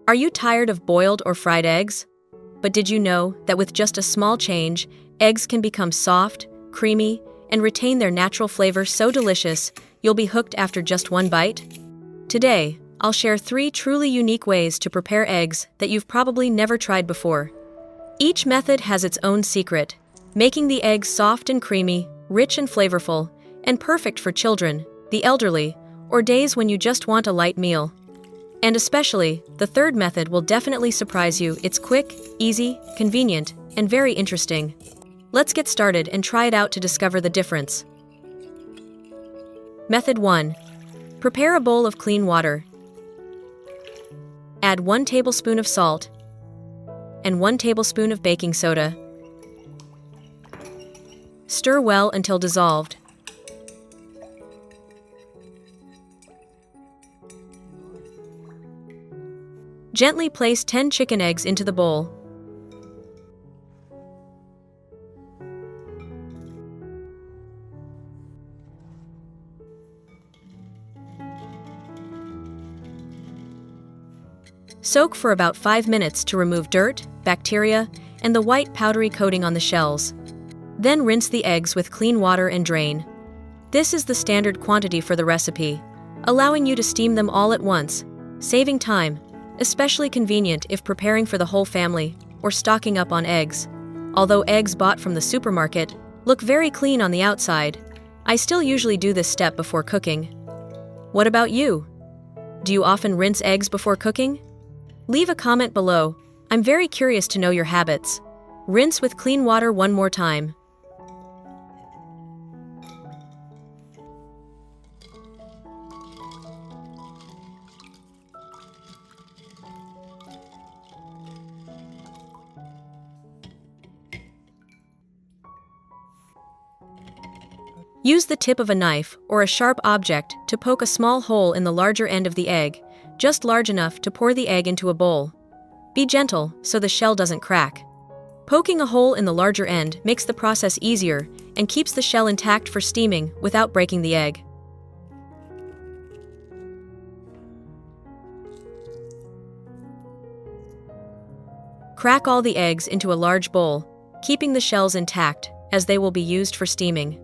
Are you tired of boiled or fried eggs? But did you know that with just a small change, eggs can become soft, creamy, and retain their natural flavor so delicious, you'll be hooked after just one bite? Today, I'll share 3 truly unique ways to prepare eggs that you've probably never tried before. Each method has its own secret, making the eggs soft and creamy, rich and flavorful, and perfect for children, the elderly, or days when you just want a light meal. And especially, the third method will definitely surprise you. It's quick, easy, convenient, and very interesting. Let's get started and try it out to discover the difference. Method 1. Prepare a bowl of clean water. Add 1 tablespoon of salt and 1 tablespoon of baking soda. Stir well until dissolved. Gently place 10 chicken eggs into the bowl. Soak for about 5 minutes to remove dirt, bacteria, and the white powdery coating on the shells. Then rinse the eggs with clean water and drain. This is the standard quantity for the recipe, allowing you to steam them all at once, saving time. Especially convenient if preparing for the whole family or stocking up on eggs. Although eggs bought from the supermarket look very clean on the outside, I still usually do this step before cooking. What about you? Do you often rinse eggs before cooking? Leave a comment below. I'm very curious to know your habits. Rinse with clean water one more time. Use the tip of a knife or a sharp object to poke a small hole in the larger end of the egg, just large enough to pour the egg into a bowl. Be gentle so the shell doesn't crack. Poking a hole in the larger end makes the process easier and keeps the shell intact for steaming without breaking the egg. Crack all the eggs into a large bowl, keeping the shells intact, as they will be used for steaming.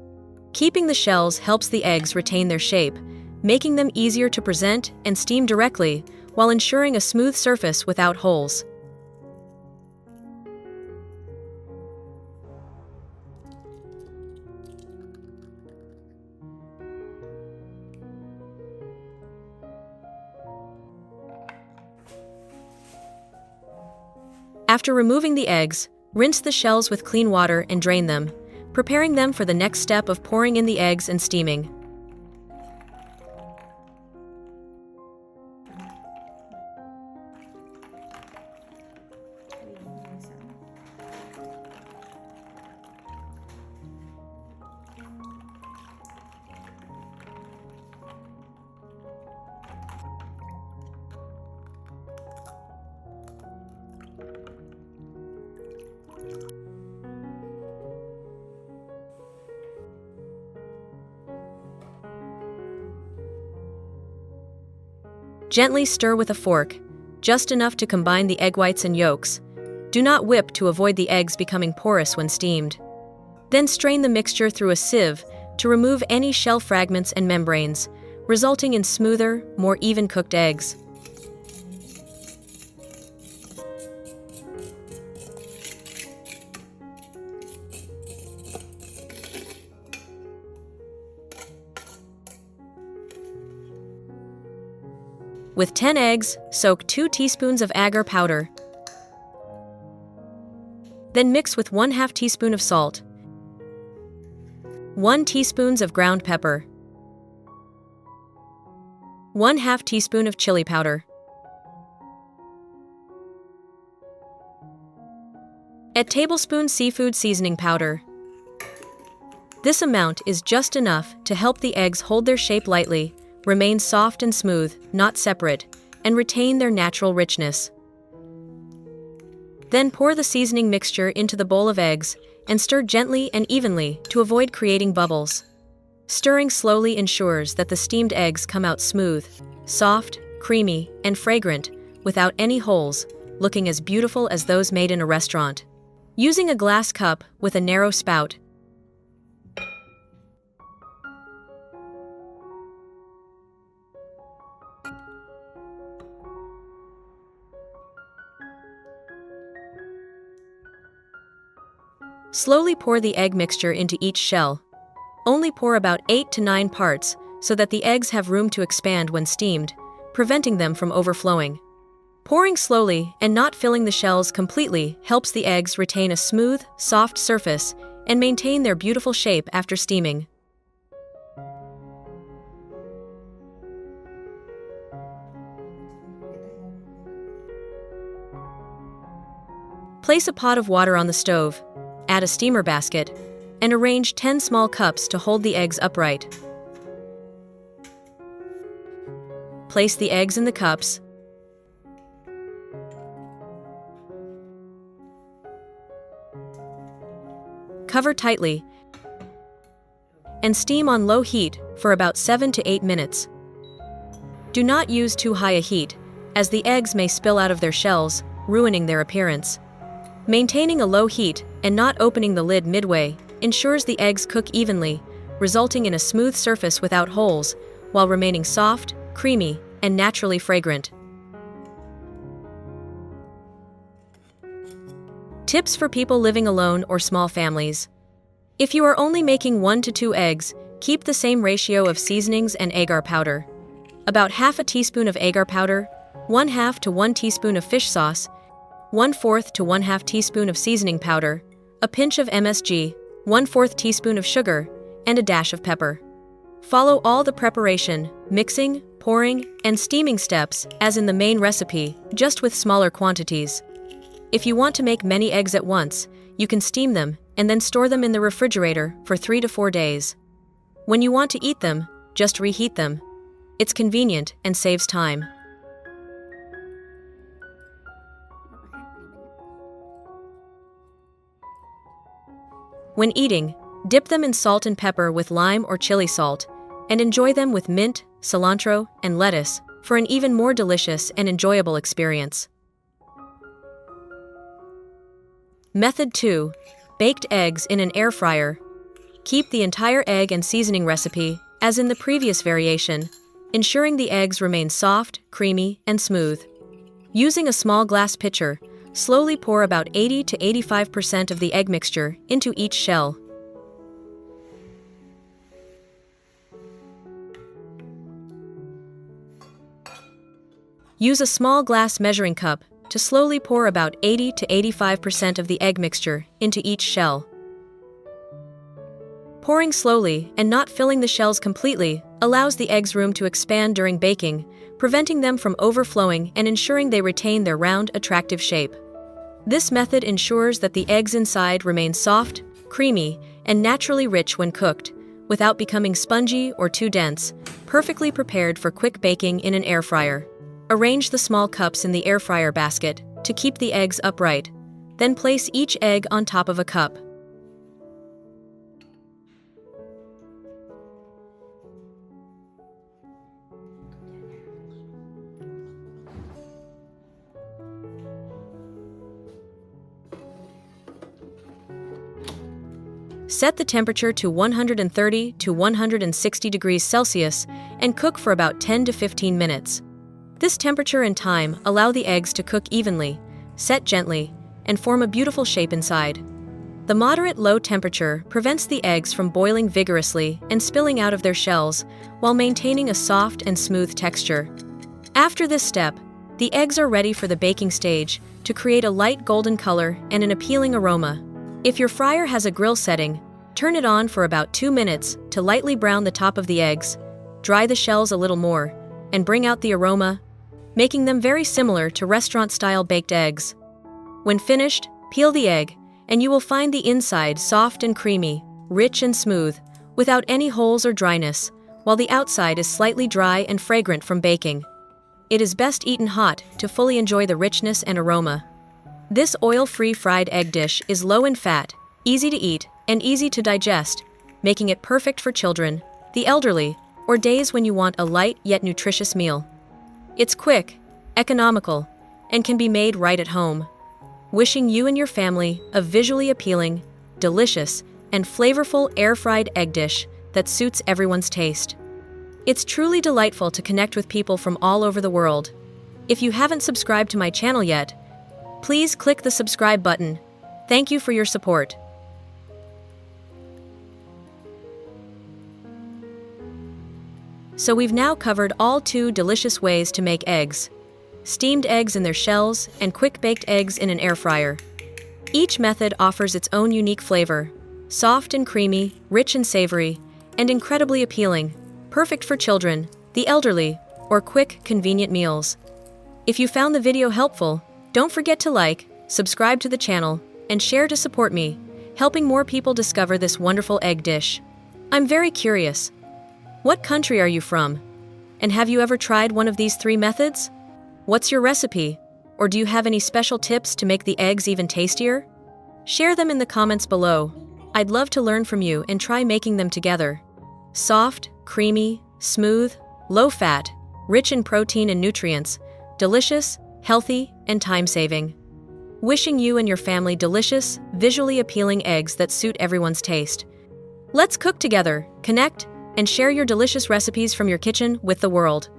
Keeping the shells helps the eggs retain their shape, making them easier to present and steam directly, while ensuring a smooth surface without holes. After removing the eggs, rinse the shells with clean water and drain them, preparing them for the next step of pouring in the eggs and steaming. Gently stir with a fork, just enough to combine the egg whites and yolks. Do not whip to avoid the eggs becoming porous when steamed. Then strain the mixture through a sieve to remove any shell fragments and membranes, resulting in smoother, more even cooked eggs. With 10 eggs, soak 2 teaspoons of agar powder. Then mix with 1/2 teaspoon of salt, 1 teaspoon of ground pepper, 1/2 teaspoon of chili powder. Add tablespoon seafood seasoning powder. This amount is just enough to help the eggs hold their shape lightly, remain soft and smooth, not separate, and retain their natural richness. Then pour the seasoning mixture into the bowl of eggs and stir gently and evenly to avoid creating bubbles. Stirring slowly ensures that the steamed eggs come out smooth, soft, creamy, and fragrant, without any holes, looking as beautiful as those made in a restaurant. Using a glass cup with a narrow spout, slowly pour the egg mixture into each shell. Only pour about 8 to 9 parts so that the eggs have room to expand when steamed, preventing them from overflowing. Pouring slowly and not filling the shells completely helps the eggs retain a smooth, soft surface and maintain their beautiful shape after steaming. Place a pot of water on the stove, add a steamer basket, and arrange 10 small cups to hold the eggs upright. Place the eggs in the cups. Cover tightly and steam on low heat for about 7 to 8 minutes. Do not use too high a heat, as the eggs may spill out of their shells, ruining their appearance. Maintaining a low heat and not opening the lid midway ensures the eggs cook evenly, resulting in a smooth surface without holes, while remaining soft, creamy, and naturally fragrant. Tips for people living alone or small families. If you are only making 1 to 2 eggs, keep the same ratio of seasonings and agar powder. About half a teaspoon of agar powder, 1/2 to 1 teaspoon of fish sauce, 1/4 to 1/2 teaspoon of seasoning powder, a pinch of MSG, 1/4 teaspoon of sugar, and a dash of pepper. Follow all the preparation, mixing, pouring, and steaming steps as in the main recipe, just with smaller quantities. If you want to make many eggs at once, you can steam them and then store them in the refrigerator for 3 to 4 days. When you want to eat them, just reheat them. It's convenient and saves time. When eating, dip them in salt and pepper with lime or chili salt, and enjoy them with mint, cilantro, and lettuce for an even more delicious and enjoyable experience. Method 2. Baked eggs in an air fryer. Keep the entire egg and seasoning recipe, as in the previous variation, ensuring the eggs remain soft, creamy, and smooth. Using a small glass pitcher, slowly pour about 80 to 85% of the egg mixture into each shell. Use a small glass measuring cup to slowly pour about 80 to 85% of the egg mixture into each shell. Pouring slowly and not filling the shells completely allows the eggs room to expand during baking, preventing them from overflowing and ensuring they retain their round, attractive shape. This method ensures that the eggs inside remain soft, creamy, and naturally rich when cooked, without becoming spongy or too dense, perfectly prepared for quick baking in an air fryer. Arrange the small cups in the air fryer basket to keep the eggs upright, then place each egg on top of a cup. Set the temperature to 130 to 160 degrees Celsius and cook for about 10 to 15 minutes. This temperature and time allow the eggs to cook evenly, set gently, and form a beautiful shape inside. The moderate low temperature prevents the eggs from boiling vigorously and spilling out of their shells while maintaining a soft and smooth texture. After this step, the eggs are ready for the baking stage to create a light golden color and an appealing aroma. If your fryer has a grill setting, turn it on for about 2 minutes to lightly brown the top of the eggs, dry the shells a little more, and bring out the aroma, making them very similar to restaurant-style baked eggs. When finished, peel the egg, and you will find the inside soft and creamy, rich and smooth, without any holes or dryness, while the outside is slightly dry and fragrant from baking. It is best eaten hot to fully enjoy the richness and aroma. This oil-free fried egg dish is low in fat, easy to eat, and easy to digest, making it perfect for children, the elderly, or days when you want a light yet nutritious meal. It's quick, economical, and can be made right at home. Wishing you and your family a visually appealing, delicious, and flavorful air-fried egg dish that suits everyone's taste. It's truly delightful to connect with people from all over the world. If you haven't subscribed to my channel yet, please click the subscribe button. Thank you for your support. So we've now covered all 2 delicious ways to make eggs: steamed eggs in their shells and quick-baked eggs in an air fryer. Each method offers its own unique flavor: soft and creamy, rich and savory, and incredibly appealing, perfect for children, the elderly, or quick, convenient meals. If you found the video helpful, don't forget to like, subscribe to the channel, and share to support me, helping more people discover this wonderful egg dish. I'm very curious. What country are you from? And have you ever tried one of these 3 methods? What's your recipe? Or do you have any special tips to make the eggs even tastier? Share them in the comments below. I'd love to learn from you and try making them together. Soft, creamy, smooth, low-fat, rich in protein and nutrients, delicious, healthy, and time-saving. Wishing you and your family delicious, visually appealing eggs that suit everyone's taste. Let's cook together, connect, and share your delicious recipes from your kitchen with the world.